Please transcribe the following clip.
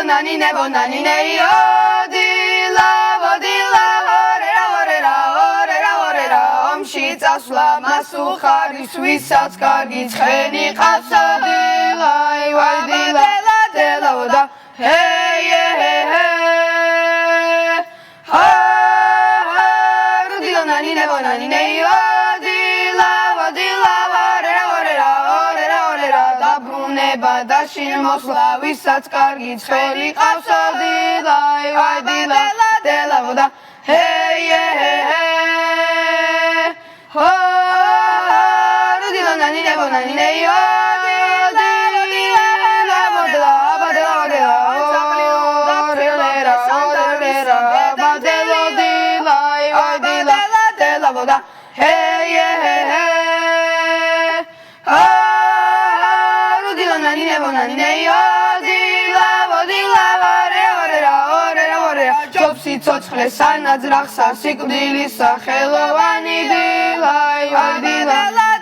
nebonani neio dila vodila orera omში წასვლა მასუხარის ვისაც კარგი ცხენი ყავსა დილაი ვაი დილა დილავდა ჰეი რუდილონანი nebonani neio dila vodila orera დაბრუნება და შემოსვლა ვისაც კარგი ცხენი ყავსა დილაი ვაი დილა დილავდა ჰეი რუდილონანი nebonani neio ცოცხლე სანაძრახსა სიკვდილისა ხელოვანი დილაი დილა